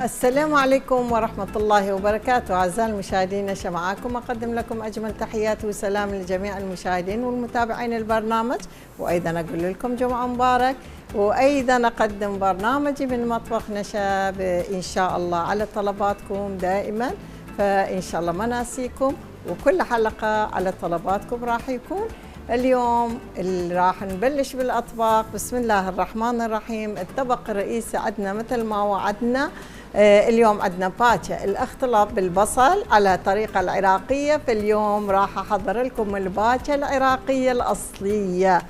السلام عليكم ورحمة الله وبركاته. أعزائي المشاهدين، نشا معاكم أقدم لكم أجمل تحيات وسلام لجميع المشاهدين والمتابعين البرنامج، وأيضا أقول لكم جمعة مبارك، وأيضا أقدم برنامجي من مطبخ نشا إن شاء الله على طلباتكم دائما، فإن شاء الله ما ناسيكم، وكل حلقة على طلباتكم راح يكون. اليوم اللي راح نبلش بالأطباق. بسم الله الرحمن الرحيم. الطبق الرئيسي عندنا مثل ما وعدنا، اليوم عندنا باتشا الاختلاط بالبصل على طريقة العراقية. فاليوم راح أحضر لكم الباتشا العراقية الأصلية،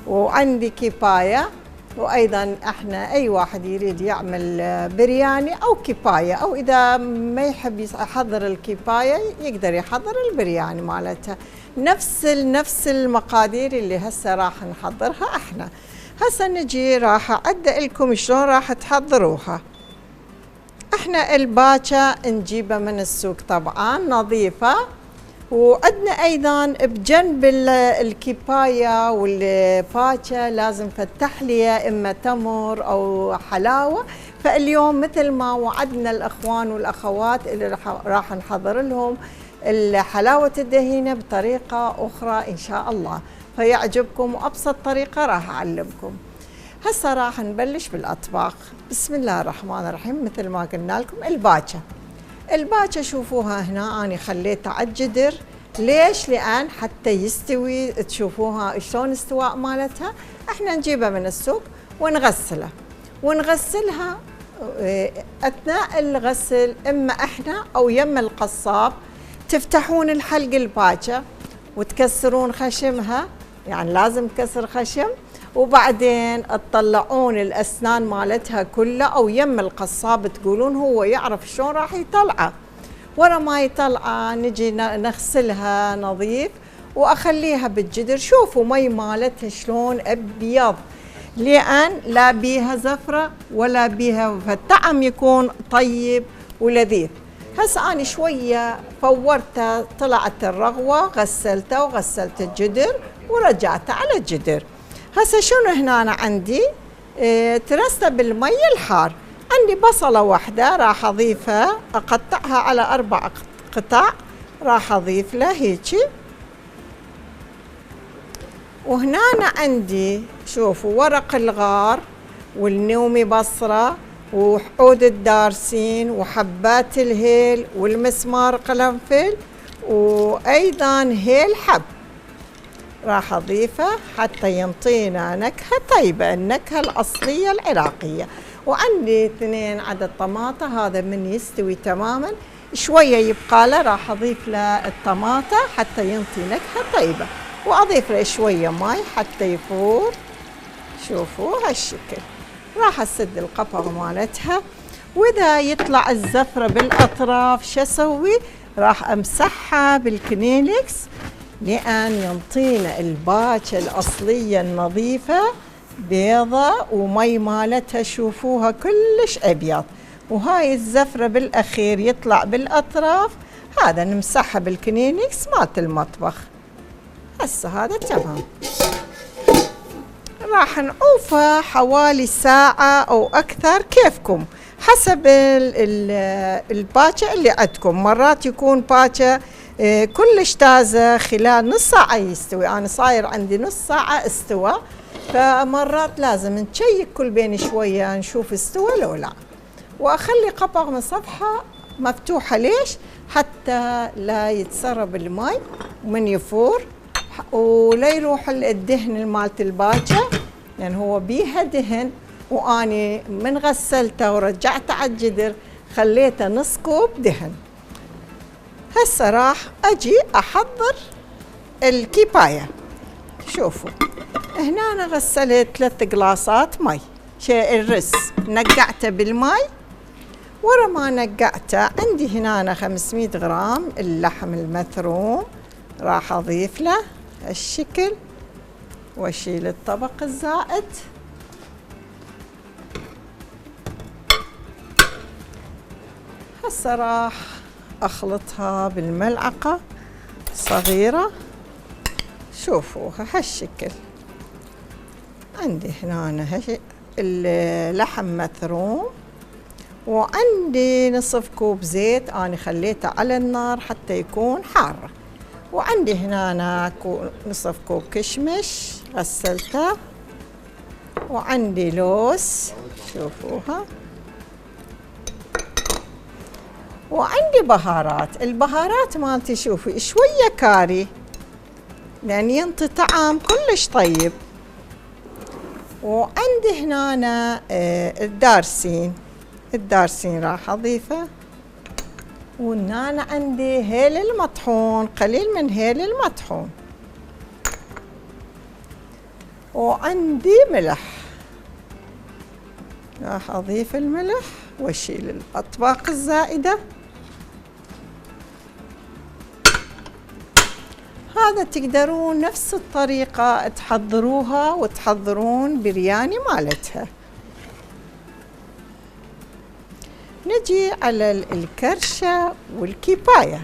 وعندي كفاية، وأيضا احنا أي واحد يريد يعمل برياني أو كفاية، أو إذا ما يحب يحضر الكفاية يقدر يحضر البرياني مالتها. نفس المقادير اللي هسه راح نحضرها احنا. هسه نجي راح أعدل لكم شلون راح تحضروها. احنا الباتشا نجيبها من السوق طبعا نظيفة، وعندنا ايضا بجنب الكفاية والباتشا لازم التحلية، اما تمر او حلاوة. فاليوم مثل ما وعدنا الاخوان والاخوات اللي راح نحضر لهم الحلاوة الدهينة بطريقة اخرى ان شاء الله، فيعجبكم، وابسط طريقة راح اعلمكم. هسه راح نبلش بالاطباق. بسم الله الرحمن الرحيم. مثل ما قلنا لكم الباتشا شوفوها هنا أنا خليتها على الجدر. ليش؟ لأن حتى يستوي تشوفوها شلون استواء مالتها. احنا نجيبها من السوق ونغسلها أثناء الغسل، إما احنا أو يم القصاب تفتحون الحلق الباتشا وتكسرون خشمها، يعني لازم كسر خشم، وبعدين تطلعون الأسنان مالتها كلها، أو يم القصاب تقولون هو يعرف شلون راح يطلعه. ورا ما يطلعه نجي نغسلها نظيف وأخليها بالجدر. شوفوا مي مالتها شلون أبيض، لأن لا بيها زفرة ولا بيها، فالطعم يكون طيب ولذيذ. هسه أنا شوية فورتها، طلعت الرغوة، غسلتها وغسلت الجدر ورجعتها على الجدر. هسه شنو هنا أنا عندي؟ ترسته بالمي الحار. عندي بصلة واحدة راح أضيفها، أقطعها على 4 قطع، راح أضيف لها هيجي. وهنا أنا عندي شوفوا ورق الغار والنومي بصرة وحود الدارسين وحبات الهيل والمسمار قرنفل، وأيضا هيل حب راح أضيفه حتى ينطينا نكهة طيبة، النكهة الأصلية العراقية. وعندي 2 عدد طماطة، هذا من يستوي تماما شوية يبقى له راح أضيف له الطماطة حتى ينطي نكهة طيبة، وأضيف له شوية ماء حتى يفور. شوفوا هالشكل. راح أسد القفر مالتها، وإذا يطلع الزفرة بالأطراف شو أسوي؟ راح أمسحها بالكلينكس، لأن ينطينا الباتشا الأصلية النظيفة بيضة، ومي مالتها شوفوها كلش أبيض، وهاي الزفرة بالأخير يطلع بالأطراف، هذا نمسحها بالكلينكس مالت المطبخ. هسه هذا تمام. راح نعوفها حوالي ساعة أو أكثر كيفكم، حسب الباتشا اللي عندكم. مرات يكون باتشا كلش تازة خلال نص ساعة يستوي، أنا صاير عندي نص ساعة استوى، فمرات لازم نشيك كل بين شوية نشوف استوى لو لا. وأخلي قبغ من صفحة مفتوحة. ليش؟ حتى لا يتسرب الماء ومن يفور، ولا يروح الدهن مالت الباتشا، يعني هو بيها دهن. وأني من غسلته ورجعته على الجدر خليته نص كوب دهن. هسه راح أجي أحضر الكفاية. شوفوا هنا أنا غسلت 3 قلاصات مي، الرز نقعته بالماء. ورا ما نقعته عندي هنا أنا 500 غرام اللحم المثروم، راح أضيف له هالشكل وأشيل الطبق الزائد. هسه راح أخلطها بالملعقة صغيرة. شوفوها هالشكل. عندي هنا اللحم مثروم، وعندي نصف كوب زيت أنا خليته على النار حتى يكون حار. وعندي هنا نصف كوب كشمش غسلته. وعندي لوز شوفوها. وعندي بهارات. البهارات مالتي شوفي شوية كاري لأن ينطي طعم كلش طيب. وعندي هنا الدارسين راح أضيفه. وهنا عندي هيل المطحون، قليل من هيل المطحون. وعندي ملح، راح أضيف الملح وأشيل الأطباق الزائدة. هذا تقدرون نفس الطريقة تحضروها وتحضرون برياني مالتها. نجي على الكرشة والكيباية.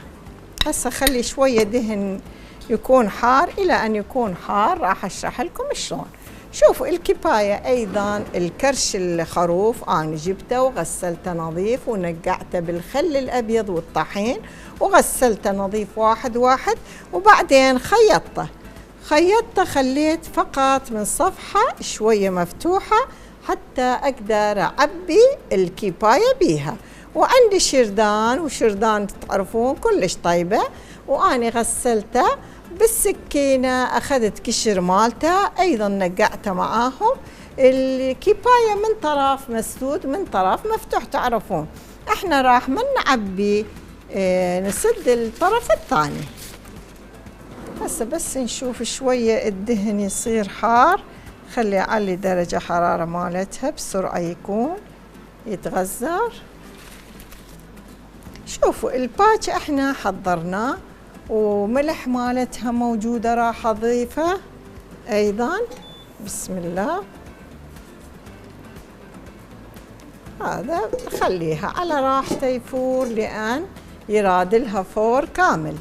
هسه خلي شوية دهن يكون حار. إلى أن يكون حار راح أشرح لكم شلون. شوفوا الكيباية أيضا الكرش الخروف أنا جبته وغسلته نظيف ونقعته بالخل الأبيض والطحين وغسلته نظيف واحد واحد. وبعدين خيطته خليت فقط من صفحة شوية مفتوحة حتى أقدر أعبي الكيباية بيها. وعندي شردان، وشردان تعرفون كلش طيبة، وأنا غسلته بالسكينة. أخذت قشر مالته أيضا نقعته معاهم. الكيباية من طرف مسدود من طرف مفتوح. تعرفون احنا راح من نعبي نسد الطرف الثاني. هسه بس نشوف شوية الدهن يصير حار. خلي علي درجة حرارة مالتها بسرعة يكون يتغزر. شوفوا الباج احنا حضرناه وملح مالتها موجودة راح أضيفه أيضا. بسم الله. هذا خليها على راحته يفور لأن يرادلها فور كامل.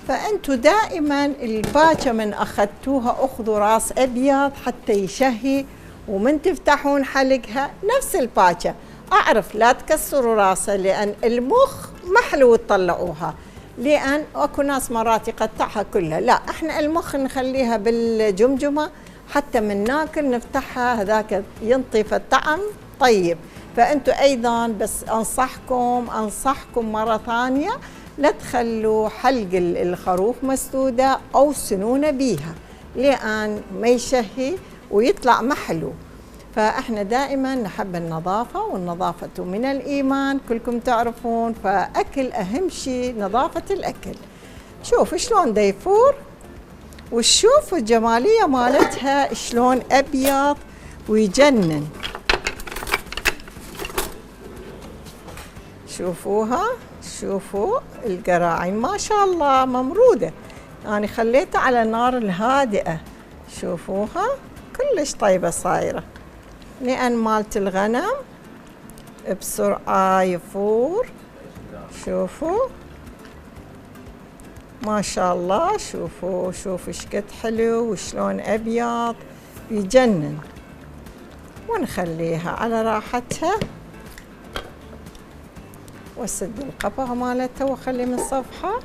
فأنتوا دائما الباجة من أخذتوها أخذوا راس أبيض حتى يشهي. ومن تفتحون حلقها نفس الباجة أعرف لا تكسروا راسها لأن المخ ما حلو تطلعوها. لأن أكو ناس مرات يقطعها كلها. لا احنا المخ نخليها بالجمجمة حتى من ناكل نفتحها هذاك ينطي الطعم طيب. فأنتوا أيضا بس أنصحكم مرة ثانية لا تخلوا حلق الخروف مسدودة أو سنونة بيها لأن ما يشهي ويطلع محلو. فإحنا دائما نحب النظافة، والنظافة من الإيمان كلكم تعرفون. فأكل أهم شيء نظافة الأكل. شوف شلون ديفور، وشوف الجمالية مالتها شلون أبيض ويجنن. شوفوها، شوفوا القراعين ما شاء الله ممرودة. أنا خليتها على النار الهادئة. شوفوها كلش طيبة صايرة لأن مالت الغنم بسرعة يفور. شوفوا ما شاء الله. شوفوا شقد حلو وشلون أبيض يجنن. ونخليها على راحتها واسد القبغ مالتها واخلي من صفحة.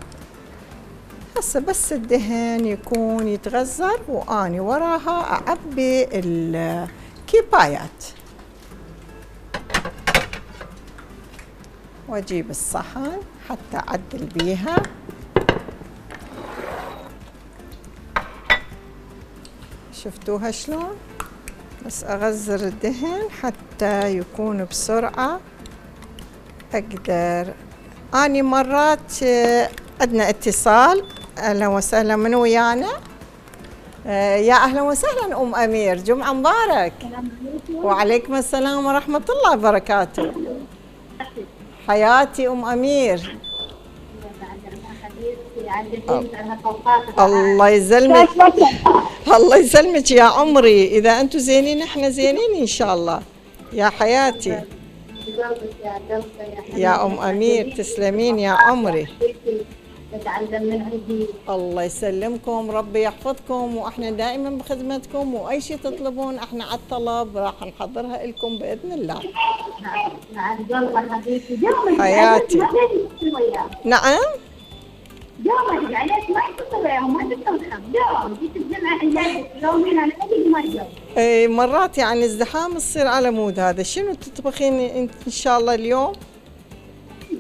هسه بس الدهن يكون يتغزر واني وراها اعبي الكيبايات. واجيب الصحن حتى اعدل بيها. شفتوها شلون؟ بس اغزر الدهن حتى يكون بسرعة اقدر. اني مرات عندنا اتصال. اهلا وسهلا، من ويانا؟ يا اهلا وسهلا ام امير، جمعة مبارك. وعليكم السلام ورحمة الله وبركاته. حياتي ام امير. الله يسلمك. الله يسلمك يا عمري. اذا انتم زينين احنا زينين ان شاء الله يا حياتي. يا ام امير تسلمين يا عمري. نتعلم من عندي. الله يسلمكم، ربي يحفظكم، واحنا دائما بخدمتكم، واي شيء تطلبون احنا على الطلب راح نحضرها لكم باذن الله. مع القلب حبيبتي. دوما حياتي. ما تتصل وياهم. نعم. دوما عليك ما تتصل وياهم، ما تتصل دوما جيت الجمعة عندك يومين على قد ما الجو. اي مرات يعني ازدحام تصير على مود هذا. شنو تطبخين انت ان شاء الله اليوم؟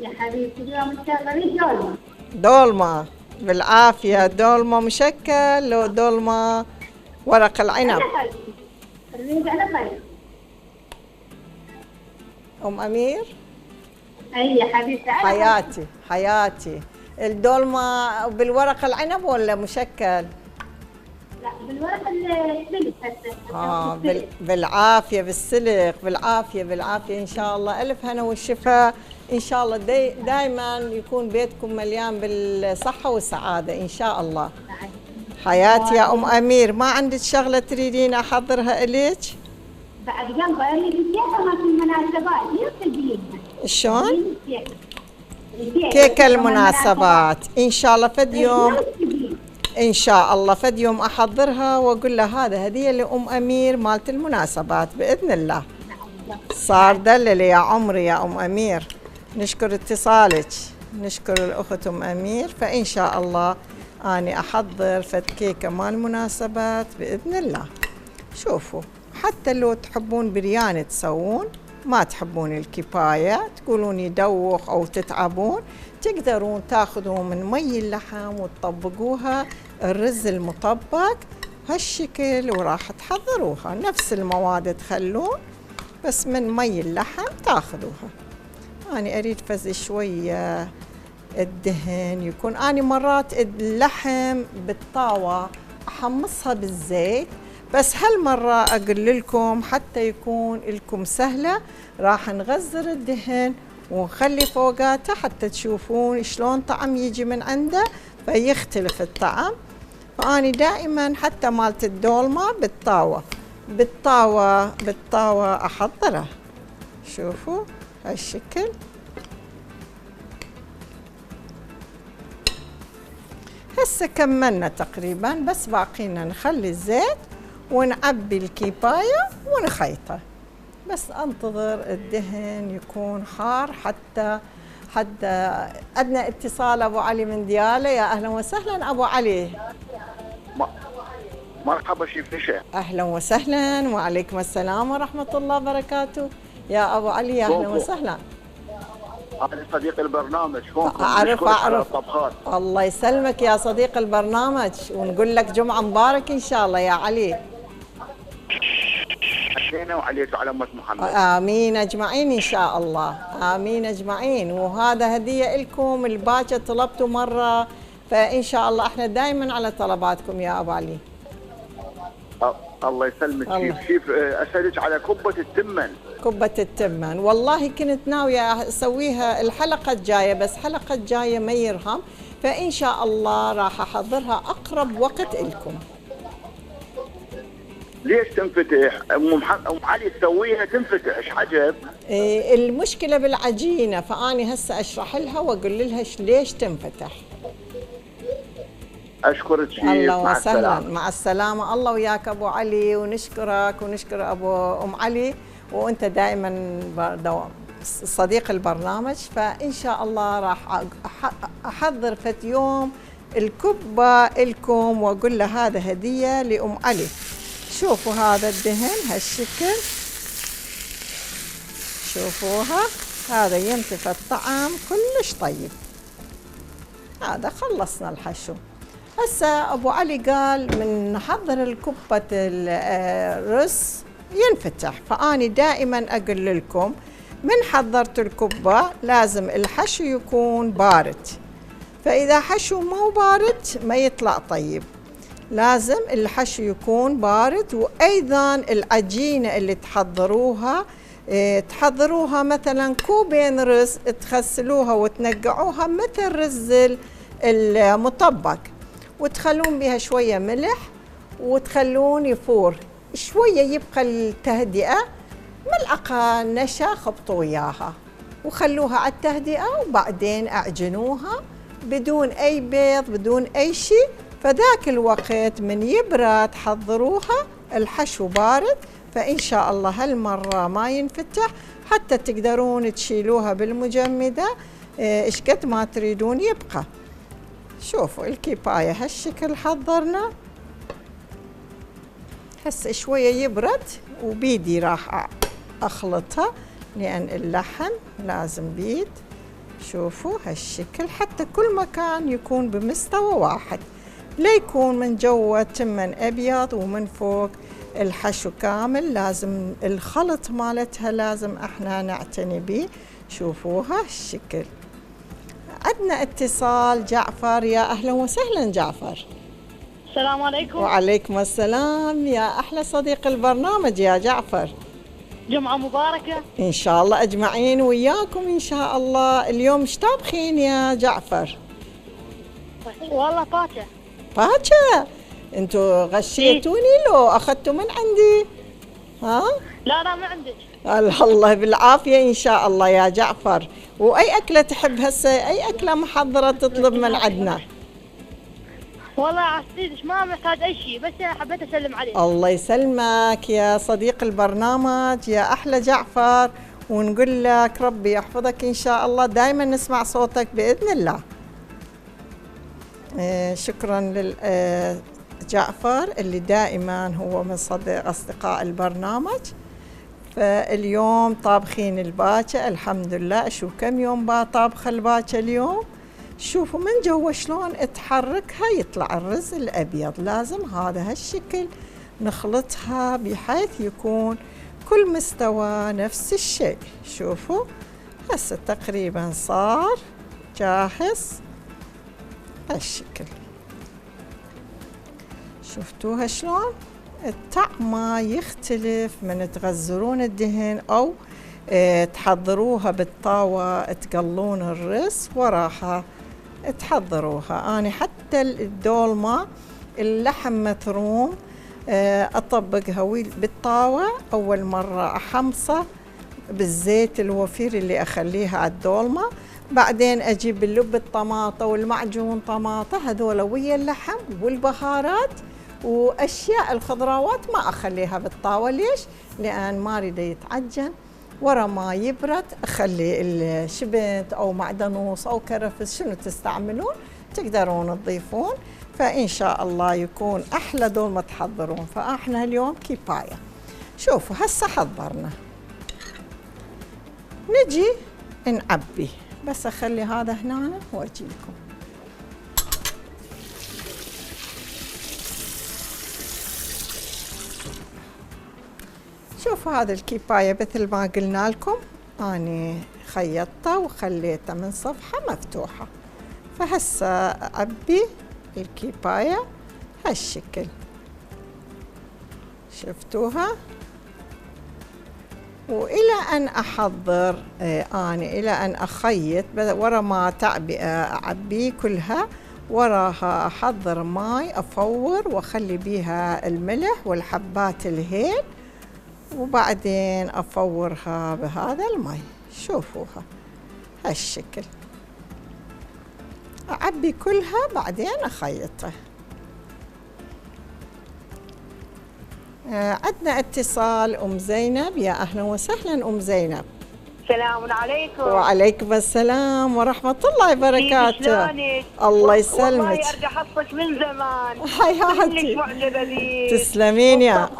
يا حبيبتي اليوم ان شاء الله لي دولمة. دولمة بالعافية. دولمة مشكل لو دولمة ورق العنب؟ الريد على خير. ام امير. اي يا حبيبتي على خير. حياتي حياتي. الدولمة بالورق العنب ولا مشكل؟ لا بالورق السلك هسه. بالعافية بالسلق. بالعافية بالعافية إن شاء الله. ألف هنا والشفاء إن شاء الله. دايما يكون بيتكم مليان بالصحة والسعادة إن شاء الله. حياتي يا أم أمير، ما عندك شغلة تريدين أحضرها إليك؟ بعد قلب اريد الكيكه ما في المناسبات يرتديها. شلون؟ كيكة المناسبات إن شاء الله فد يوم. إن شاء الله فد يوم أحضرها وأقول له هذا هدية لأم أمير مالت المناسبات بإذن الله. صار دلل يا عمري يا أم أمير. نشكر اتصالك، نشكر الأخت أم أمير. فإن شاء الله أنا أحضر فد كيكة مال المناسبات بإذن الله. شوفوا، حتى لو تحبون برياني تسوون، ما تحبون الكفاية تقولون يدوخ أو تتعبون، تقدرون تاخذوا من مي اللحم وتطبقوها الرز المطبق هالشكل وراح تحضروها. نفس المواد تخلون، بس من مي اللحم تاخذوها. أنا أريد فز شوية الدهن يكون. أنا مرات اللحم بالطاوة أحمصها بالزيت، بس هالمرة أقول لكم حتى يكون لكم سهلة راح نغزر الدهن ونخلي فوقاته حتى تشوفون شلون طعم يجي من عنده فيختلف الطعم. فأنا دائما حتى مالت الدولمة بالطاوة أحضره. شوفوا هالشكل. هسه كملنا تقريبا، بس باقينا نخلي الزيت ونعبي الكيباية ونخيطه. بس انتظر الدهن يكون حار حتى عندنا اتصال ابو علي من دياله. يا اهلا وسهلا ابو علي. مرحبا شيف نشا. اهلا وسهلا وعليكم السلام ورحمه الله وبركاته. يا ابو علي يا اهلا وسهلا. أنا صديق البرنامج. أعرف الله يسلمك يا صديق البرنامج، ونقول لك جمعة مبارك إن شاء الله يا علي. علينا وعليك وعلى أمة محمد. آمين أجمعين إن شاء الله. آمين أجمعين. وهذا هدية لكم. الباكر طلبتوا مرة، فإن شاء الله إحنا دائما على طلباتكم يا أبو علي. الله يسلمك. شيف أسألك على كبة التمن. كبة التمن والله كنت ناوية أسويها الحلقة الجاية، بس حلقة الجاية ما يرهم، فإن شاء الله راح أحضرها أقرب وقت لكم. ليش تنفتح؟ أم علي تسويها تنفتح، إيش عجب؟ المشكلة بالعجينة، فأني هسه أشرح لها وأقول لها ليش تنفتح. أشكرك شيف. الله وسهلا. مع السلامة. الله وياك أبو علي، ونشكرك ونشكر أم علي، وأنت دائما صديق البرنامج. فإن شاء الله راح أحضر فت يوم الكبة لكم وأقول له هذا هدية لأم علي. شوفوا هذا الدهن هالشكل، شوفوها، هذا ينتفى الطعم كلش طيب. هذا خلصنا الحشو. هسه أبو علي قال من نحضر الكبة الرز ينفتح، فأني دائما أقول لكم من حضرت الكبة لازم الحشو يكون بارد، فإذا حشو مو بارد ما يطلع طيب، لازم الحشو يكون بارد. وأيضا العجينة اللي تحضروها مثلا كوبين رز تغسلوها وتنقعوها مثل رز المطبق، وتخلون بها شوية ملح وتخلون يفور شوية، يبقى التهدئة ملعقة نشا خبطوا وياها وخلوها على التهدئة، وبعدين أعجنوها بدون أي بيض بدون أي شيء. فذاك الوقت من يبرد حضروها، الحشو بارد، فإن شاء الله هالمرة ما ينفتح، حتى تقدرون تشيلوها بالمجمدة إيش قد ما تريدون يبقى. شوفوا الكيباية هالشكل حضرنا. هسه شوية يبرد وبيدي راح أخلطها، لأن اللحم لازم بيد. شوفوا هالشكل حتى كل مكان يكون بمستوى واحد، لا يكون من جوا تمن أبيض ومن فوق الحشو كامل. لازم الخلط مالتها لازم احنا نعتني به. شوفوها هالشكل. عندنا اتصال جعفر، يا أهلا وسهلا جعفر. السلام عليكم. وعليكم السلام، يا أحلى صديق البرنامج يا جعفر. جمعة مباركة. إن شاء الله أجمعين وياكم إن شاء الله. اليوم ايش طابخين يا جعفر؟ والله باكة. باكة؟ انتوا غشيتوني لو أخذتوا من عندي؟ ها؟ لا ما عندك. الله بالعافية إن شاء الله يا جعفر. وأي أكلة تحب هسه؟ أي أكلة محضرة تطلب من عندنا؟ والله عسيدش ما محتاج أي شيء، بس أنا حبيت أسلم عليك. الله يسلمك يا صديق البرنامج يا أحلى جعفر، ونقول لك ربي يحفظك إن شاء الله، دائما نسمع صوتك بإذن الله. شكرا لجعفر اللي دائما هو من أصدقاء البرنامج. فاليوم طابخين الباكة الحمد لله. أشوف كم يوم طابخة الباكة اليوم. شوفوا من جوا شلون تحركها يطلع الرز الأبيض. لازم هذا هالشكل نخلطها بحيث يكون كل مستوى نفس الشيء. شوفوا هسه تقريبا صار جاهز هالشكل. شفتوها شلون؟ الطعم يختلف من تغزرون الدهن أو تحضروها بالطاوة، تقلون الرز وراها تحضروها. أنا حتى الدولمة اللحم مثروم أطبقها بالطاوة أول مرة، أحمصه بالزيت الوفير اللي أخليها على الدولمة، بعدين أجيب اللب الطماطة والمعجون طماطة هذول ويا اللحم والبهارات وأشياء الخضروات ما أخليها بالطاوة. ليش؟ لأن ما أريد يتعجن. ورا ما يبرد أخلي الشبت أو معدنوس أو كرفس، شنو تستعملون تقدرون تضيفون. فإن شاء الله يكون أحلى دولمة تحضرون. فإحنا اليوم كيباية. شوفوا هسه حضرنا، نجي نعبي. بس أخلي هذا هنا وأجي لكم. شوفوا هذا الكيباية مثل ما قلنا لكم أنا خيطته وخليته من صفحة مفتوحة. فهسه أعبي الكيباية هالشكل. شفتوها؟ وإلى أن أحضر أنا إلى أن أخيط ورا ما أعبي كلها، وراها أحضر ماي أفور وأخلي بيها الملح والحبات الهيل، وبعدين أفورها بهذا الماء. شوفوها هالشكل. أعبي كلها بعدين أخيطها. عندنا اتصال أم زينب، يا أهلا وسهلا أم زينب. السلام عليكم. وعليكم السلام ورحمة الله وبركاته. الله يسلمك. والله أرجع أحصك من زمان. حياتي. معجبة بيك. تسلمين يا.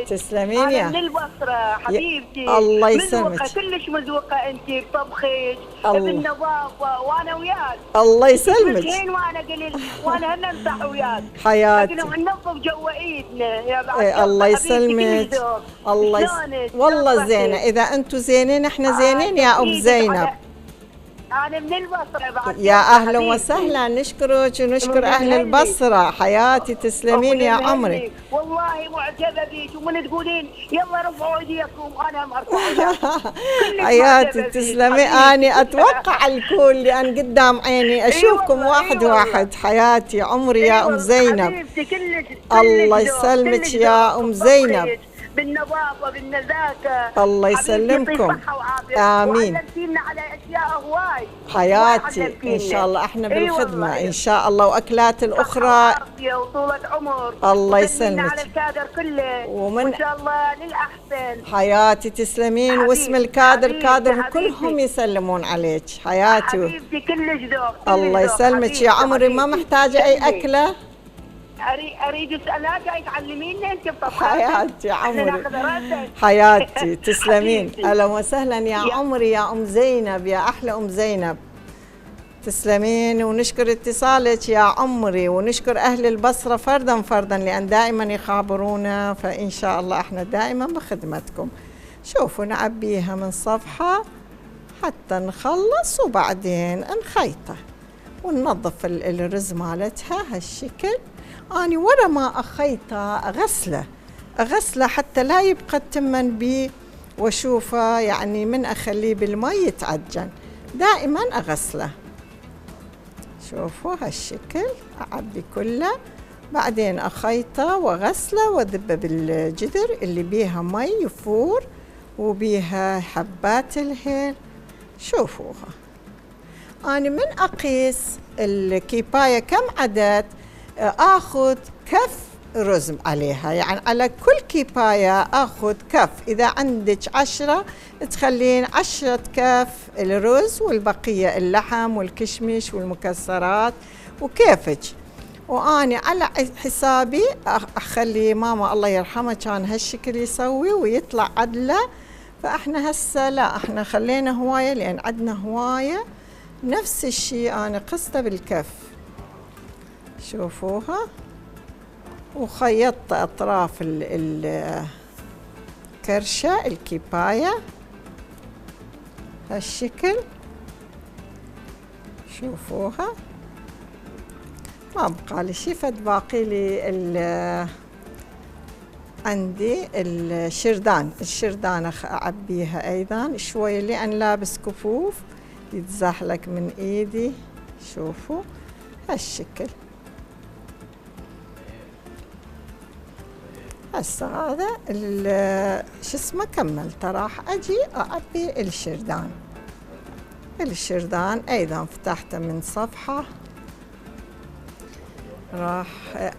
تسلمين يا. أنا من البصرة حبيبتي. الله يسلمك. كلش مذوقة أنت بطبخك بالنظافة، وأنا وياك. الله يسلمك. زين وأنا قليل وأنا هلا امسح وياك. حياتي. لكن ننظف جوا إيدنا يا بعد. الله يسلمك. الله يسلمك. والله زينة، إذا أنتم زينين احنا زينين يا أم زينب. أنا من البصرة بعد. يا أهلا وسهلا، نشكرك ونشكر أهل البصرة. حياتي تسلمين يا عمري. والله معجبة بيك، ومن تقولين يلا رفعوا ايديكم أنا مرفوعة. حياتي تسلمي. أنا أتوقع الكل لأن قدام عيني أشوفكم واحد واحد. حياتي عمري يا أم زينب. الله يسلمك يا أم زينب. بالنظافه بالنزاكه. الله يسلمكم. صحه وعافيه. امين. وعلمتينا على اشياء هواي حياتي ان شاء الله احنا بالخدمه ان شاء الله، واكلات الاخرى وطولة عمر. الله يسلمك على الكادر كله وان شاء الله للاحسن. حياتي تسلمين، واسم الكادر كادر وكلهم يسلمون عليك حياتي. حبيبتي كلش ذوق. الله يسلمك يا عمري، ما محتاجه اي اكله. اريد لا جاي تعلميني انت بطبخ. حياتي يا عمري حياتي تسلمين. اهلا وسهلا يا عمري يا ام زينب، يا احلى ام زينب تسلمين. ونشكر اتصالك يا عمري، ونشكر اهل البصره فردا فردا لان دائما يخابرونا، فان شاء الله احنا دائما بخدمتكم. شوفوا نعبيها من صفحه حتى نخلص وبعدين نخيطه وننظف الرز مالتها هالشكل. أنا ورا ما أخيطه أغسله حتى لا يبقى التمن بي واشوفه، يعني من أخليه بالماء يتعجن دائما أغسله. شوفوا هالشكل أعبي كله، بعدين أخيطه وأغسله وأذبه بالجدر اللي بيها مي يفور وبيها حبات الهيل. شوفوها أنا من أقيس الكيباية كم عدد آخذ كف رز عليها، يعني على كل كيباية آخذ كف. إذا عندك 10 تخلين 10 كف الرز والبقية اللحم والكشمش والمكسرات وكيفك. وأنا على حسابي أخلي ماما الله يرحمها كان هالشكل يسوي ويطلع عدله. فإحنا هسه لا، إحنا خلينا هواية لأن عندنا هواية. نفس الشيء أنا قسته بالكف. شوفوها وخيطت أطراف الكرشة الكيباية هالشكل. شوفوها ما بقى لي شي، فد باقي لي عندي الشردان أعبيها أيضا شوي لأن لابس كفوف يتزحلق من إيدي. شوفوا هالشكل. هسه هذا شو اسمه كملت، راح أجي أعبي الشردان أيضا فتحته من صفحة. راح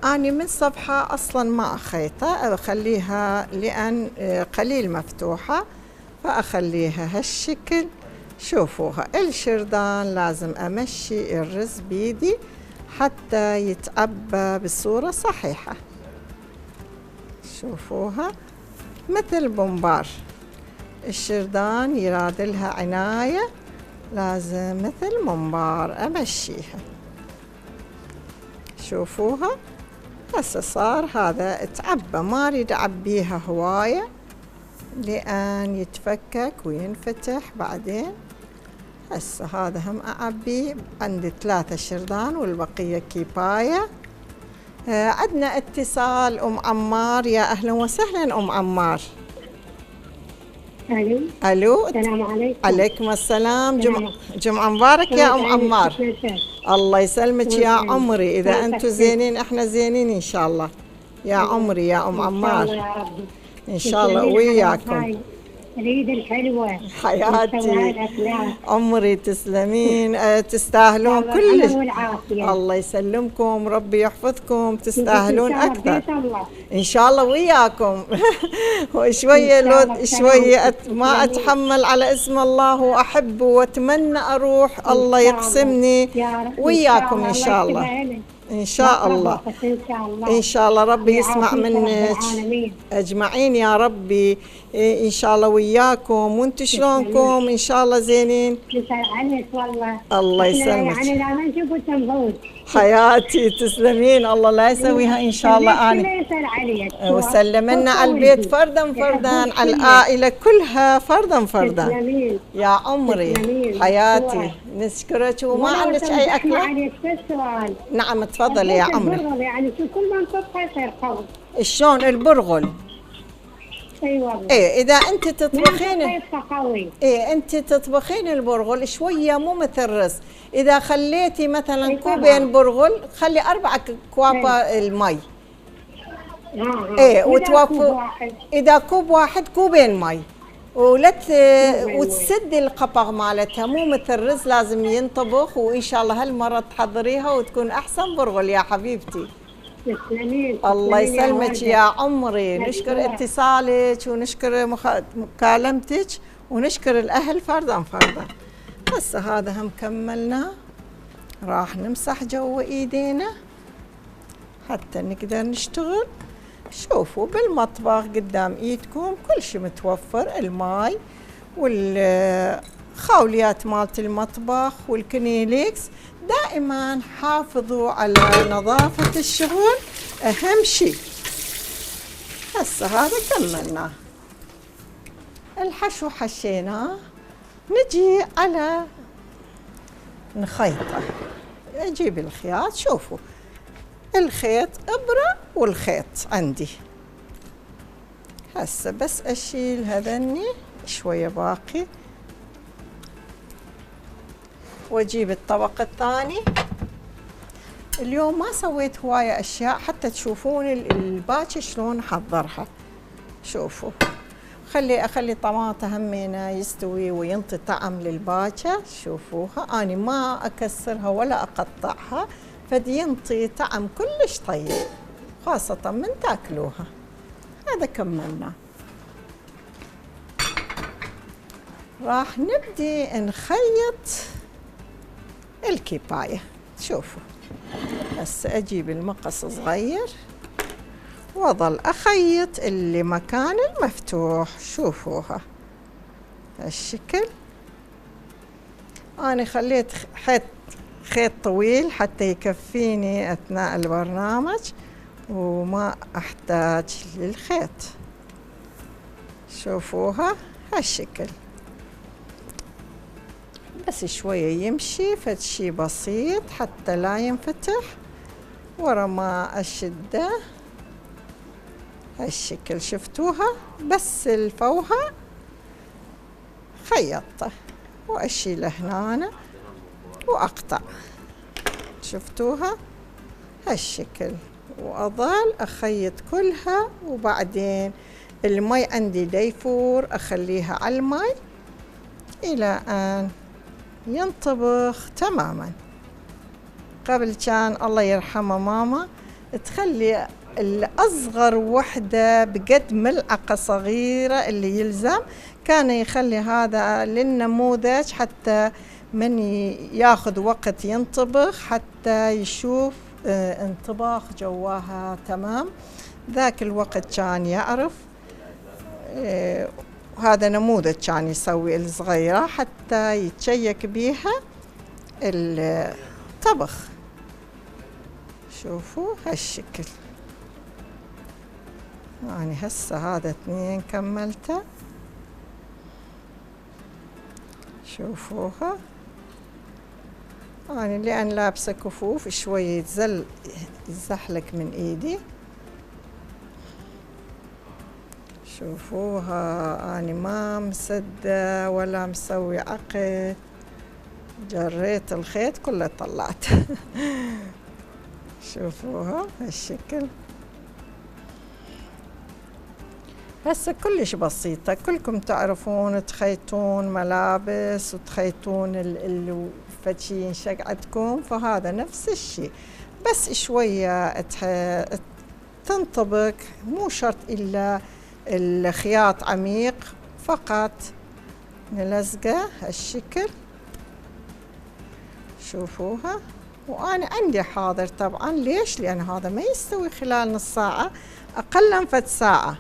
أني من صفحة أصلا ما أخيطه، أخليها لأن قليل مفتوحة فأخليها هالشكل. شوفوها الشردان لازم أمشي الرز بيدي حتى يتعبى بصورة صحيحة. شوفوها مثل بومبار، الشردان يرادلها عناية، لازم مثل بومبار أمشيها. شوفوها هسه صار هذا تعبى، ما أريد أعبيها هواية لأن يتفكك وينفتح بعدين. هسه هذا هم أعبي، عندي 3 شردان والبقية كيباية. عندنا اتصال أم عمار، يا أهلا وسهلا أم عمار. ألو السلام عليكم. عليكم السلام. جمعة مبارك يا أم عمار. الله يسلمك يا عمري، إذا أنتم زينين إحنا زينين إن شاء الله يا عمري يا أم عمار. إن شاء الله وياكم. العيد الحلوة حياتي عمري تسلمين. تستاهلون كلش. الله يسلمكم، ربي يحفظكم، تستاهلون أكثر إن شاء الله وياكم. وشوية لو شوية ما أتحمل على اسم الله وأحبه وأتمنى أروح، الله يقسمني وياكم إن شاء الله. إن شاء الله إن شاء الله ربي يسمع منك أجمعين يا ربي. إن شاء الله وياكم. وانتم شلونكم؟ إن شاء الله زينين؟ الله يسلمك حياتي تسلمين. الله لا يسويها إن شاء الله. أنا وسلمنا على البيت فردا فردا، على العائلة كلها فردا فردا يا عمري حياتي. نشكرك. وما عندك أي أكلة؟ نعم تفضلي يا عمري. يعني في كل منطقة يصير قوي. شلون البرغل؟ اي والله. ايه اذا انت تطبخين ايه انت تطبخين البرغل شويه مو مثل رز. اذا خليتي مثلا كوبين برغل خلي 4 كواب المي. ايه كوب وتوفوا واحد. اذا كوب واحد كوبين مي وتسدي القبغ مالتها، مو مثل الرز لازم ينطبخ. وان شاء الله هالمره تحضريها وتكون احسن برغل يا حبيبتي. تسلمين الله تسلمين يا يسلمك والدة. يا عمري. يا نشكر جماعة. اتصالك ونشكر مكالمتك ونشكر الاهل فردا فردا. هسه هذا هم كملنا، راح نمسح جو ايدينا حتى نقدر نشتغل. شوفوا بالمطبخ قدام ايدكم كل شيء متوفر، الماي والخاوليات مالت المطبخ والكنيليكس. دائما حافظوا على نظافة الشغل اهم شيء. هسه هذا كملناه، الحشو حشيناه، نجي على نخيطه. اجيب الخياط، شوفوا الخيط ابره والخيط عندي. هسه بس اشيل هذني شويه باقي واجيب الطبق الثاني. اليوم ما سويت هوايه اشياء حتى تشوفون الباكه شلون احضرها. شوفوا اخلي طماطه همينه يستوي وينطي طعم للباكه. شوفوها اني ما اكسرها ولا اقطعها، فدينطي طعم كلش طيب خاصة من تاكلوها. هذا كملنا، راح نبدي نخيط الكفاية. شوفوا هسه اجيب المقص صغير واظل اخيط اللي مكان المفتوح. شوفوها هالشكل. انا خليت خيط طويل حتى يكفيني اثناء البرنامج وما احتاج للخيط. شوفوها هالشكل، بس شوية يمشي فد شي بسيط حتى لا ينفتح ورا ما اشده هالشكل. شفتوها؟ بس الفوها خيطته واشيله هنا واقطع. شفتوها هالشكل، واظل اخيط كلها. وبعدين المي عندي ديفور اخليها على المي الى ان ينطبخ تماما. قبل كان الله يرحمه ماما تخلي الأصغر وحدة بقد ملعقة صغيرة اللي يلزم، كان يخلي هذا للنموذج حتى من ياخذ وقت ينطبخ حتى يشوف انطباخ جواها تمام. ذاك الوقت كان يعرف. هذا نموذج كان يسوي الصغيرة حتى يتشيك بيها الطبخ. شوفوا هالشكل. يعني هسه هذا 2 كملته. شوفوها يعني لأن لابسة كفوف شوية يزحلق من ايدي. شوفوها أنا ما مسدة ولا مسوي عقد، جريت الخيط كله طلعت. شوفوها هالشكل. هسه كلش بسيطة، كلكم تعرفون تخيطون ملابس وتخيطون الفتشي ينشق عندكم، فهذا نفس الشيء بس شوية تنطبق. مو شرط إلا الخياط عميق، فقط نلزقه هالشكل. شوفوها. وأنا عندي حاضر طبعا. ليش؟ لأن هذا ما يستوي خلال نص ساعة، أقل من فد ساعة.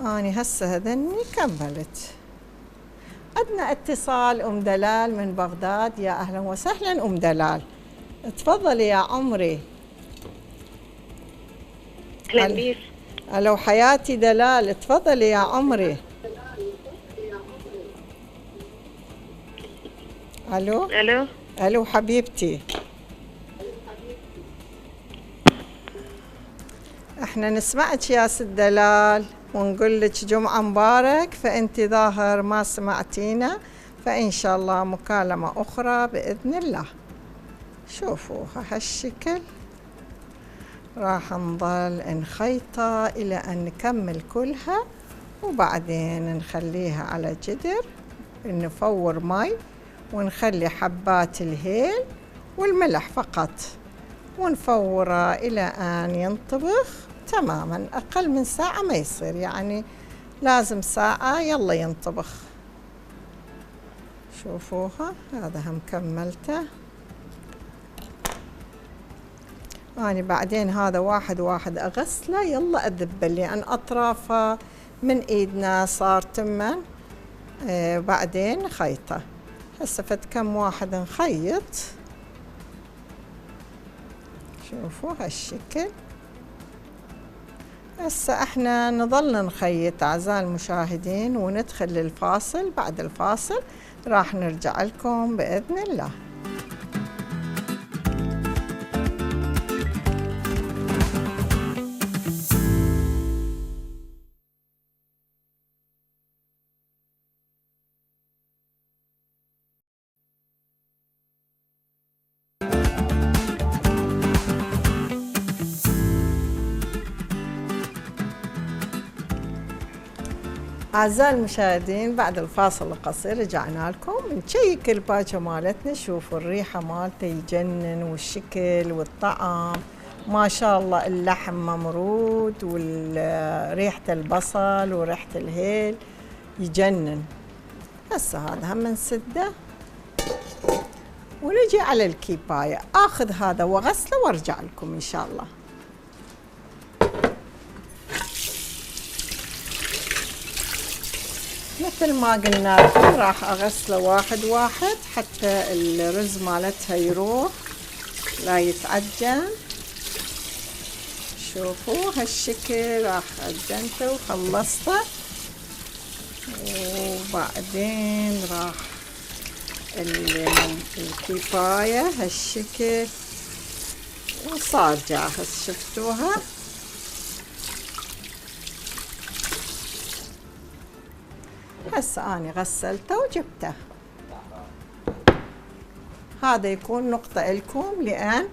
أنا هسه هذني كملت. عندنا اتصال أم دلال من بغداد. يا أهلا وسهلا أم دلال، تفضلي يا عمري. أهلا بيك. ألو حياتي دلال، تفضلي يا عمري. ألو ألو. ألو حبيبتي. احنا نسمعك يا ست دلال ونقول لك جمعة مبارك، فأنت ظاهر ما سمعتينا، فإن شاء الله مكالمة أخرى بإذن الله. شوفوها هالشكل. راح نظل نخيطها إلى أن نكمل كلها، وبعدين نخليها على جدر، نفور مي ونخلي حبات الهيل والملح فقط، ونفوره إلى أن ينطبخ تماماً. أقل من ساعة ما يصير، يعني لازم ساعة يلا ينطبخ. شوفوها، هذا هم كملته. أنا بعدين هذا واحد واحد أغسله، يلا أذبه لأن أطرافه من إيدنا صار تمن. بعدين خيطه. هسه فد كم واحد نخيط. شوفوا هالشكل. هسه احنا نظل نخيط أعزائي المشاهدين وندخل للفاصل. بعد الفاصل راح نرجع لكم بإذن الله. أعزائي المشاهدين، بعد الفاصل القصير رجعنا لكم نشيك الباجة مالتنا. شوفوا الريحة مالته يجنن، والشكل والطعم ما شاء الله. اللحم ممرود، وريحة البصل وريحة الهيل يجنن. هسه هذا هم نسده ونجي على الكيباية. آخذ هذا وغسله وارجع لكم إن شاء الله. مثل ما قلنا لكم راح أغسله واحد واحد حتى الرز مالتها يروح لا يتعجن. شوفوا هالشكل راح عجنته وخلصته، وبعدين راح الكفاية هالشكل وصار جاهز. شفتوها؟ هسه أنا غسلته وجبته. هذا يكون نقطة لكم، لأن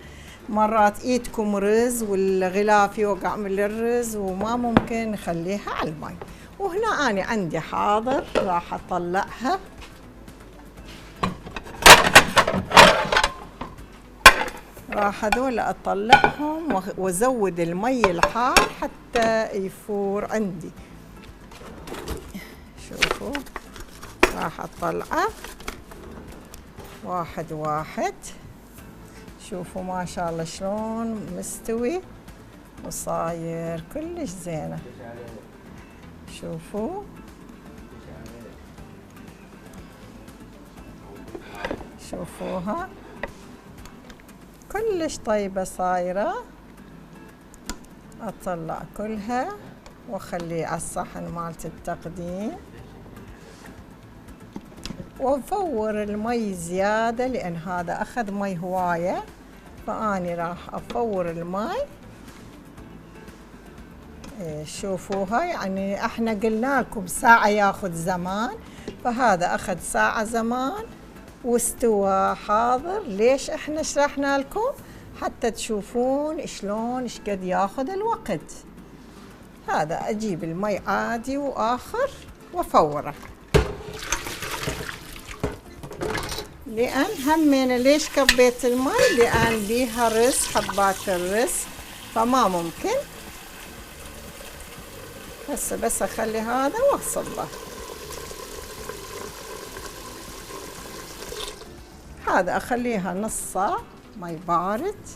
مرات إيدكم رز والغلاف يوقع من الرز وما ممكن نخليها على المي. وهنا أنا عندي حاضر راح أطلعها. راح هذول أطلعهم وأزود المي الحار حتى يفور عندي. شوفوا راح أطلعه واحد واحد. شوفوا ما شاء الله شلون مستوي وصاير كلش زينة. شوفوا شوفوها كلش طيبة صايرة. أطلع كلها واخليه على الصحن مالت التقديم، وافور المي زيادة لأن هذا أخذ مي هواية، فأني راح أفور المي. شوفوها، يعني احنا قلنا لكم ساعة ياخذ زمان، فهذا أخذ ساعة زمان واستوى حاضر. ليش احنا شرحنا لكم؟ حتى تشوفون شلون ايش قد ياخذ الوقت. هذا أجيب المي عادي وآخر وأفوره، لأن همين ليش كبيت المي؟ لأن بيها رز، حبات الرز، فما ممكن. هسه بس أخلي هذا وأصبه. هذا أخليها نص ساعة مي بارد،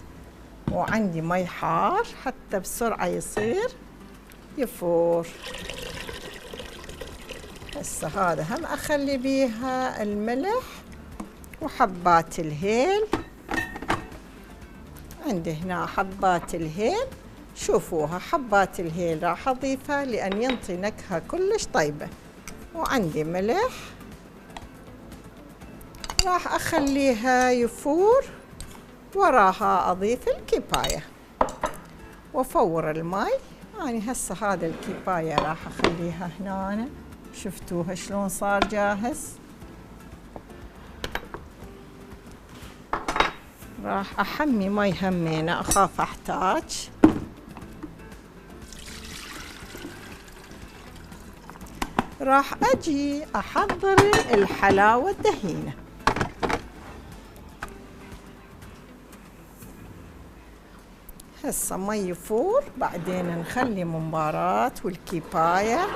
وعندي مي حار حتى بسرعة يصير يفور. هسه هذا هم أخلي بيها الملح وحبات الهيل. عندي هنا حبات الهيل، شوفوها حبات الهيل راح أضيفها لأن ينطي نكهة كلش طيبة. وعندي ملح راح أخليها يفور، وراها أضيف الكفاية وأفور المي. يعني هسه هذا الكفاية راح أخليها هنا. شفتوها شلون صار جاهز؟ راح أحمي مي همينة، أخاف أحتاج. راح أجي أحضر الحلاوة الدهينة. هسه مي يفور، بعدين نخلي مباراة والكيباية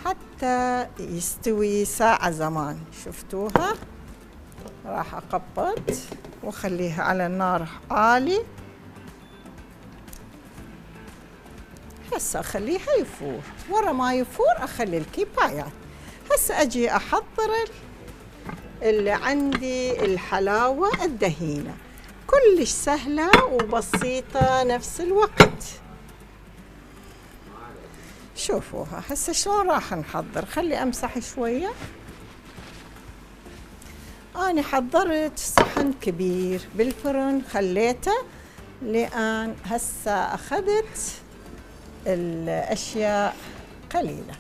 حتى يستوي ساعة زمان. شفتوها؟ راح أقبض وأخليها على النار عالي. هسه أخليها يفور، ورا ما يفور أخلي الكيبايات. هسه أجي أحضر اللي عندي الحلاوة الدهينة، كلش سهلة وبسيطة نفس الوقت. شوفوها هسه شلون راح نحضر. خلي أمسح شوية. أنا حضرت صحن كبير بالفرن، خليته لأن هسه أخذت الأشياء قليلة.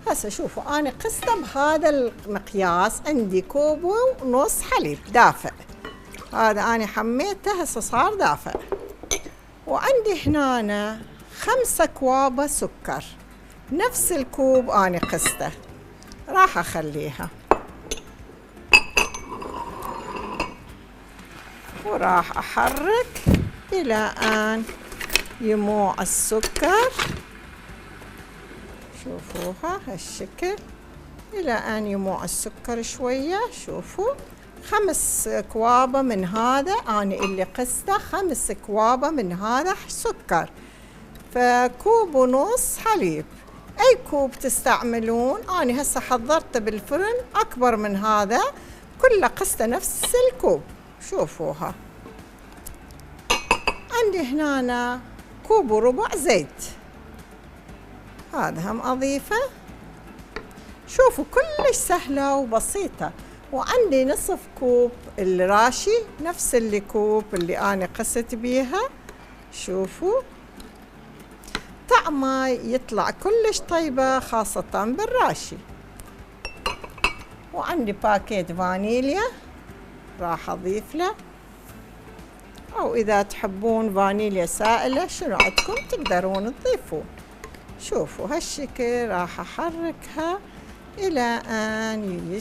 هسه شوفوا أنا قسته بهذا المقياس، عندي كوب ونص حليب دافئ، هذا أنا حميته هسه صار دافئ. وعندي هنا 5 أكواب سكر، نفس الكوب أنا قسته. راح أخليها وراح أحرك إلى أن يموع السكر. شوفوها هالشكل، إلى أن يموع السكر شوية. شوفوا 5 أكواب من هذا أنا اللي قسته، 5 أكواب من هذا سكر، فكوب ونص حليب. أي كوب تستعملون، أنا هسه حضرته بالفرن أكبر من هذا، كله قسته نفس الكوب. شوفوها عندي هنا كوب وربع زيت، هذا هم أضيفه. شوفوا كلش سهلة وبسيطة. وعندي نصف كوب الراشي، نفس الكوب اللي أنا قست بيها. شوفوا طعمه يطلع كلش طيبة، خاصة بالراشي. وعندي باكيت فانيليا راح أضيف له، أو إذا تحبون فانيليا سائلة شنو عندكم تقدرون تضيفون. شوفوا هالشكل راح أحركها إلى أن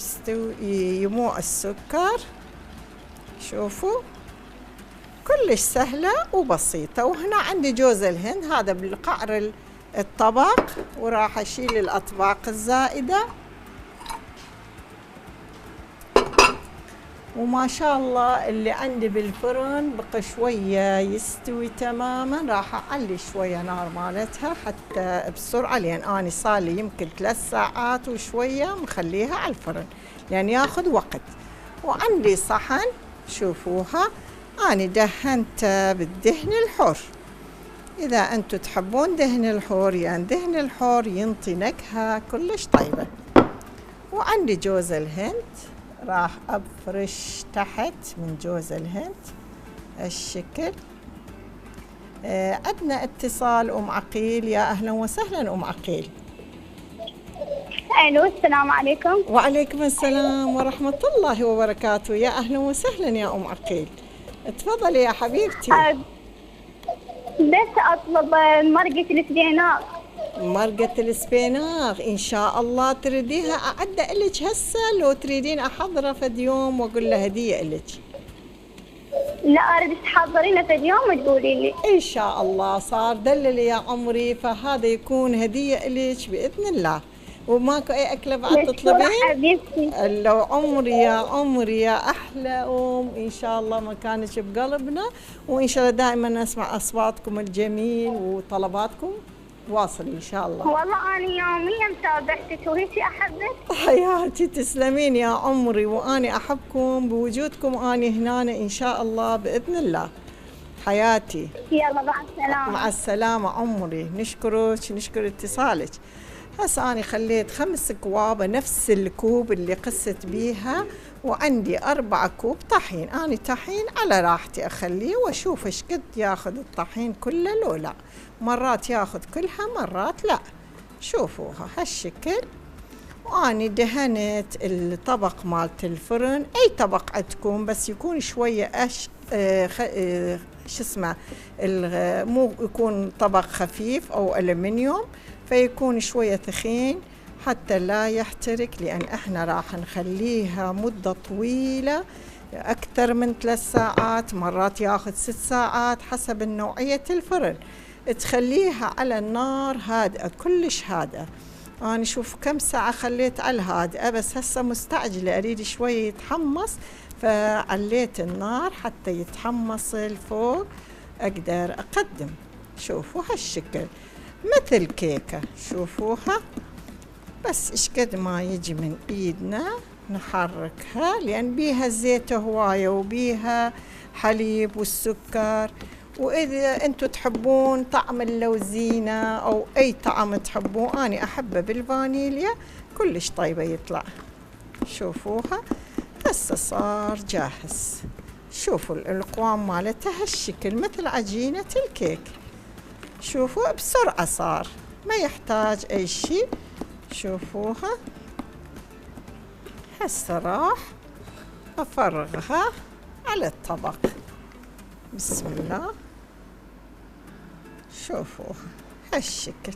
يموع السكر. شوفوا كلش سهلة وبسيطة. وهنا عندي جوز الهند، هذا بالقعر الطبق، وراح أشيل الأطباق الزائدة. وما شاء الله اللي عندي بالفرن بقى شوية يستوي تماما. راح أعلي شوية نار مالتها حتى بسرعة، لأن أنا صار لي يمكن 3 ساعات وشوية مخليها على الفرن لأن ياخذ وقت. وعندي صحن، شوفوها أنا دهنته بالدهن الحر. إذا أنتم تحبون دهن الحور، يعني دهن الحور ينطي نكهة كلش طيبة. وعندي جوز الهند، راح أفرش تحت من جوز الهند هالشكل. عندنا اتصال أم عقيل، يا أهلا وسهلا أم عقيل. الو السلام عليكم. وعليكم السلام ورحمة الله وبركاته، يا أهلا وسهلا يا أم عقيل. تفضلي يا حبيبتي. بس أطلب مرقة السبيناغ. مرقة السبيناغ إن شاء الله تريديها أعد لك هسه، لو تريدين أحضره فد يوم وأقول له هدية لك؟ لا أريد تحضرينه فد يوم وتقولي لي. إن شاء الله صار دللي يا عمري، فهذا يكون هدية لك بإذن الله. وماكو أي أكلة بعد تطلبين؟ حبيبتي لو عمري يا عمري يا أحلى أم، إن شاء الله مكانك بقلبنا، وإن شاء الله دائما نسمع أصواتكم الجميل وطلباتكم واصل إن شاء الله. والله أنا يوميا متابعتك وهيك أحبك. حياتي تسلمين يا عمري، وأنا أحبكم بوجودكم أنا هنا إن شاء الله بإذن الله. حياتي يلا مع السلامة. مع السلامة عمري. نشكرك، نشكر اتصالك. هسه أنا خليت 5 أكواب نفس الكوب اللي قست بيها، وعندي 4 كوب طحين. أنا طحين على راحتي أخليه وأشوف إيش قد ياخذ الطحين كله، لو لا مرات ياخذ كلها مرات لا. شوفوها هالشكل. وأنا دهنت الطبق مالت الفرن، أي طبق عندكم بس يكون شوية شو اسمه، مو يكون طبق خفيف أو ألمنيوم، فيكون شوية ثخين حتى لا يحترق، لأن احنا راح نخليها مدة طويلة أكثر من 3 ساعات، مرات ياخذ 6 ساعات حسب نوعية الفرن. تخليها على النار هادئة، كلش هادئة. أنا شوف كم ساعة خليت على الهادئة، بس هسه مستعجلة أريد شوي يتحمص، فعليت النار حتى يتحمص الفوق أقدر أقدم. شوفوا هالشكل مثل كيكة، شوفوها. بس إشقد ما يجي من إيدنا نحركها، لأن بيها زيت هواية وبيها حليب والسكر. وإذا أنتوا تحبون طعم اللوزينة أو أي طعم تحبوه، أنا أحبه بالفانيليا، كلش طيبة يطلع. شوفوها هسه صار جاهز. شوفوا القوام مالتها هالشكل مثل عجينة الكيك. شوفوا بسرعة صار، ما يحتاج أي شيء. شوفوها هسه راح أفرغها على الطبق. بسم الله. شوفوها هالشكل.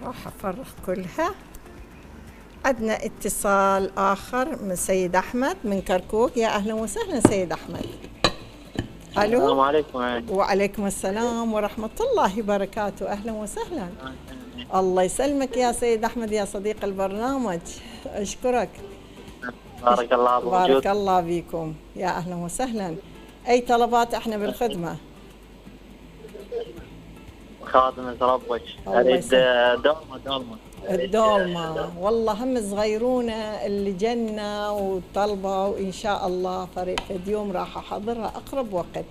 راح أفرغ كلها. عندنا اتصال آخر من سيد أحمد من كركوك. يا أهلا وسهلا سيد أحمد. ألو. السلام عليكم. وعليكم السلام ورحمة الله وبركاته. أهلا وسهلا. الله يسلمك يا سيد أحمد يا صديق البرنامج، أشكرك. بارك الله بوجودك. بارك الله فيكم، يا أهلا وسهلا. أي طلبات احنا بالخدمة؟ خادمة ربك. أريد دولمة. الدولمة والله هم صغيرونة اللي جنة وطلبة، وإن شاء الله فريق اليوم راح أحضرها أقرب وقت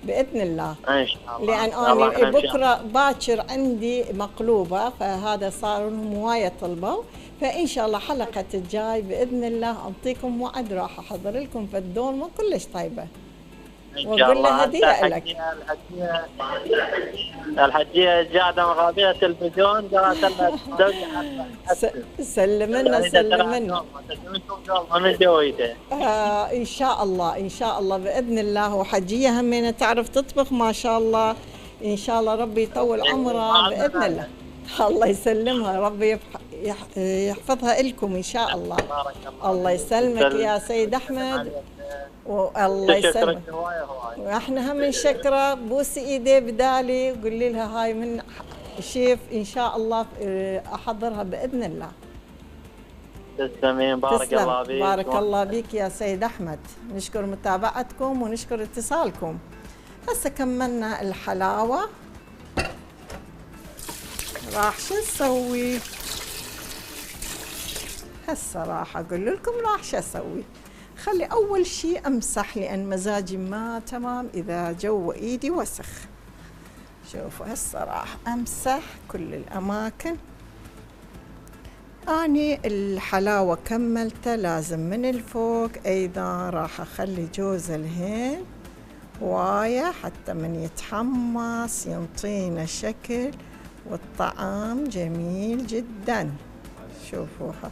بإذن الله. إن شاء الله. لأن أنا بكرة باكر عندي مقلوبة، فهذا صار لهم هواية طلبوا، فإن شاء الله حلقة الجاي بإذن الله أعطيكم وعد راح أحضر لكم في الدولمة كلش طيبة، وأقول لها هدية لك. الحجية قاعدة مغابية تلفزيون قالت لها سلمنا سلمنا. من دويته. إن شاء الله إن شاء الله بإذن الله. وحجية همينة تعرف تطبخ ما شاء الله، إن شاء الله ربي يطول عمرها بإذن الله. الله يسلمها، ربي يحفظها لكم إن شاء الله. الله يسلمك يا سيد أحمد، والله يسلمك. واحنا هم نشكره، بوسي ايديه بدالي وقولي لها هاي من شيف ان شاء الله احضرها باذن الله. تسلمين. بارك الله فيك. بارك الله بيك يا سيد احمد. نشكر متابعتكم ونشكر اتصالكم. هسه كملنا الحلاوه، راح شو نسوي هسه؟ راح اقول لكم راح شو اسوي. خلي أول شيء أمسح، لأن مزاجي ما تمام إذا جو إيدي وسخ. شوفوا هسه راح أمسح كل الأماكن. أني الحلاوة كملته، لازم من الفوق أيضا راح أخلي جوز الهند هواية حتى من يتحمص ينطينا شكل والطعام جميل جدا. شوفوها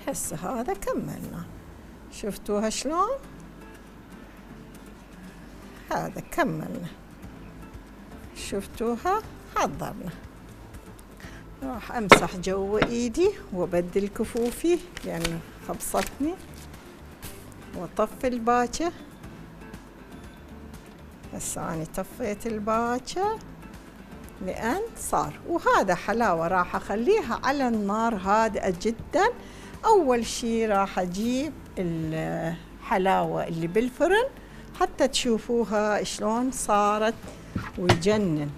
هسه هذا كملنا. شفتوها شلون؟ هذا كملنا. شفتوها؟ حضرنا. راح امسح جو ايدي وابدل كفوفي لان خبصتني، واطفي الباكة. هسه اني طفيت الباكة لان صار. وهذا حلاوة راح اخليها على النار هادئة جدا. أول شي راح أجيب الحلاوة اللي بالفرن حتى تشوفوها شلون صارت ويجنن.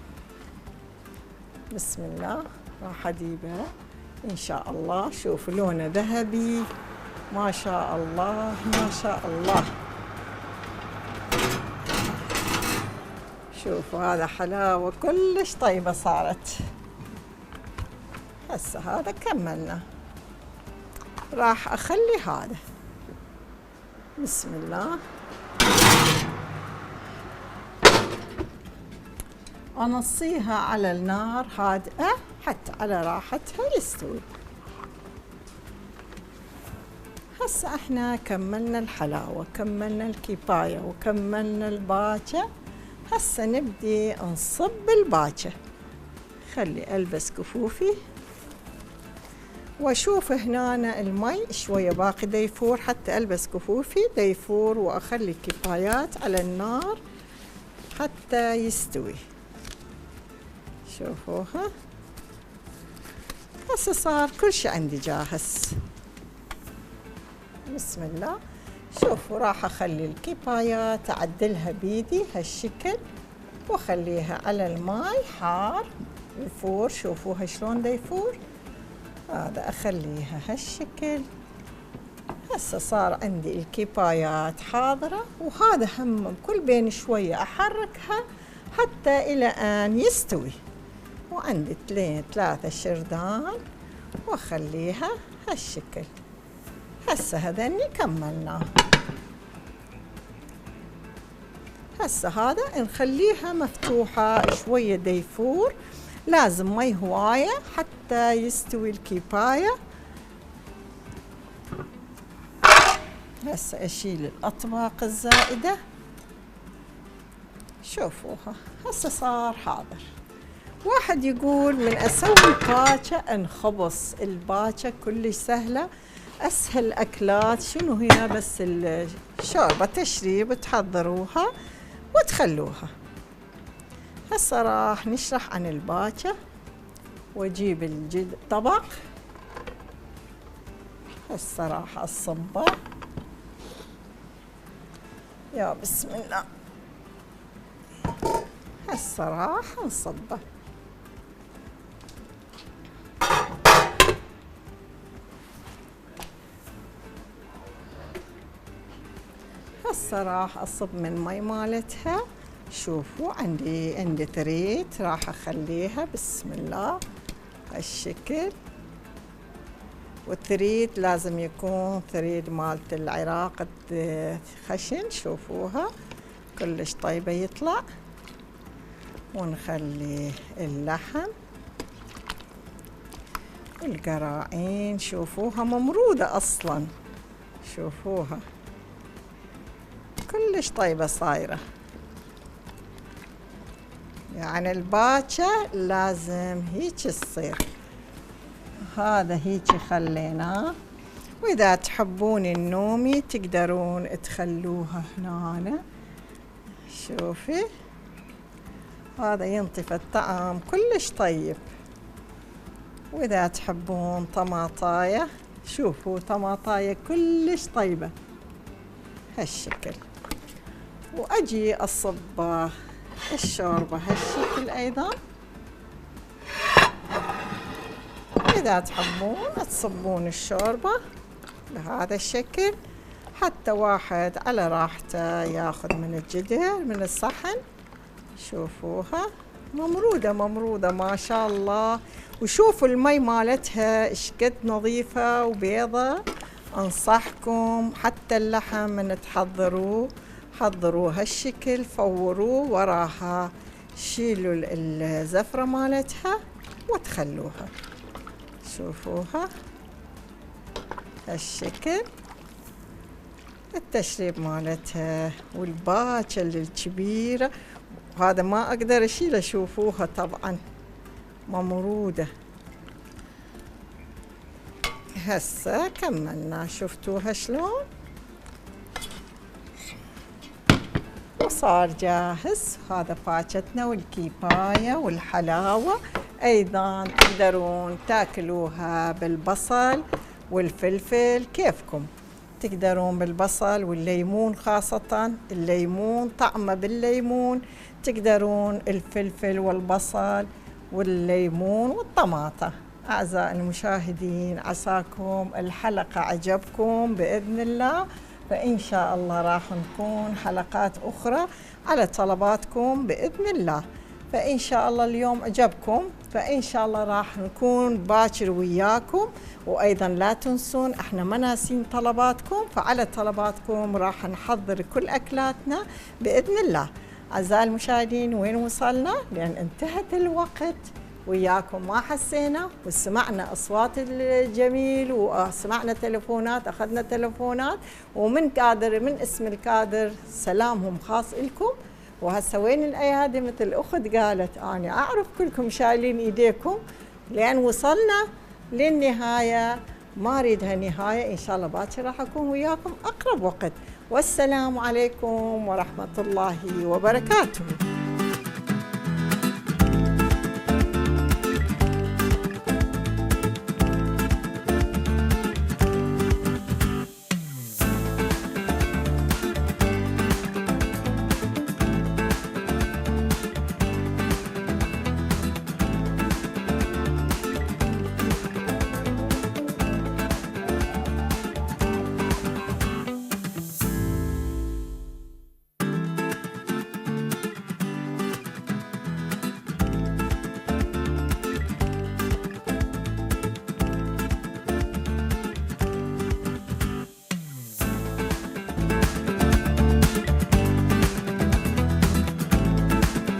بسم الله. راح أجيبها إن شاء الله. شوفوا لونه ذهبي ما شاء الله ما شاء الله. شوفوا هذا حلاوة كلش طيبة صارت. هسه هذا كملنا. راح أخلي هذا. بسم الله. أنصيها على النار هادئة حتى على راحتها يستوي. هسه احنا كملنا الحلاوة، كملنا الكفاية، وكملنا الباكة. هسه نبدي نصب الباكة. خلي ألبس كفوفي وأشوف هنا المي شوية باقي ديفور، حتى ألبس كفوفي ديفور وأخلي الكفايات على النار حتى يستوي. شوفوها هسه صار كل شي عندي جاهز. بسم الله. شوفوا راح أخلي الكفايات أعدلها بيدي هالشكل وأخليها على الماي حار يفور. شوفوها شلون ديفور. هذا أخليها هالشكل. هسه صار عندي الكفايات حاضرة، وهذا هم كل بين شوية أحركها حتى إلى أن يستوي. وعندي 3 شردان وأخليها هالشكل. هسه هذني كملناه. هسه هذا نخليها مفتوحة شوية ديفور، لازم مي هواية حتى يستوي الكفاية. هسه أشيل الأطباق الزائدة. شوفوها هسه صار حاضر. واحد يقول من أسوي باكة انخبص. الباكة كلش سهلة، أسهل أكلات شنو هي؟ بس الشوربة تشريب تحضروها وتخلوها. هسه راح نشرح عن الباكة. واجيب الطبق. هسه راح أصبه. يا بسم الله. هسه راح نصبه. هسه راح أصب من مي مالتها. شوفوا عندي ثريد راح أخليها. بسم الله هالشكل. والثريد لازم يكون ثريد مالت العراق خشن. شوفوها كلش طيبة يطلع. ونخلي اللحم والقراعين. شوفوها ممرودة أصلا. شوفوها كلش طيبة صايرة. يعني الباكة لازم هيك تصير. هذا هيك خليناه. وإذا تحبون النومي تقدرون تخلوها هنا. شوفي هذا ينطف الطعام كلش طيب. وإذا تحبون طماطاية، شوفوا طماطاية كلش طيبة هالشكل. وأجي أصب الشوربة هالشكل أيضا. إذا تحبون تصبون الشوربة بهذا الشكل حتى واحد على راحته ياخذ من الجدر من الصحن. شوفوها ممرودة ما شاء الله. وشوفوا المي مالتها اشقد نظيفة وبيضة. أنصحكم حتى اللحم من تحضروه حضروه هالشكل، فوروه وراها شيلوا الزفرة مالتها وتخلوها. شوفوها هالشكل. التشريب مالتها والباكة الكبيرة. وهذا ما أقدر أشيله. شوفوها طبعا ممرودة. هسه كملنا. شفتوها شلون وصار جاهز. هذا باكتنا والكيفاية والحلاوة. أيضا تقدرون تاكلوها بالبصل والفلفل كيفكم. تقدرون بالبصل والليمون، خاصة الليمون طعمه بالليمون. تقدرون الفلفل والبصل والليمون والطماطة. أعزائي المشاهدين عساكم الحلقة عجبكم بإذن الله. فإن شاء الله راح نكون حلقات أخرى على طلباتكم بإذن الله. فإن شاء الله اليوم عجبكم، فإن شاء الله راح نكون باكر وياكم. وأيضا لا تنسون احنا ما ناسين طلباتكم، فعلى طلباتكم راح نحضر كل أكلاتنا بإذن الله. أعزائي المشاهدين وين وصلنا؟ لأن انتهت الوقت وياكم ما حسينا، وسمعنا أصوات الجميل وسمعنا تلفونات، أخذنا تلفونات. ومن كادر من اسم الكادر سلامهم خاص لكم. وهسه وين الايادي مثل الاخت قالت، انا اعرف كلكم شايلين ايديكم لان وصلنا للنهايه، ما اريدها نهايه، ان شاء الله باكر راح اكون وياكم اقرب وقت. والسلام عليكم ورحمه الله وبركاته.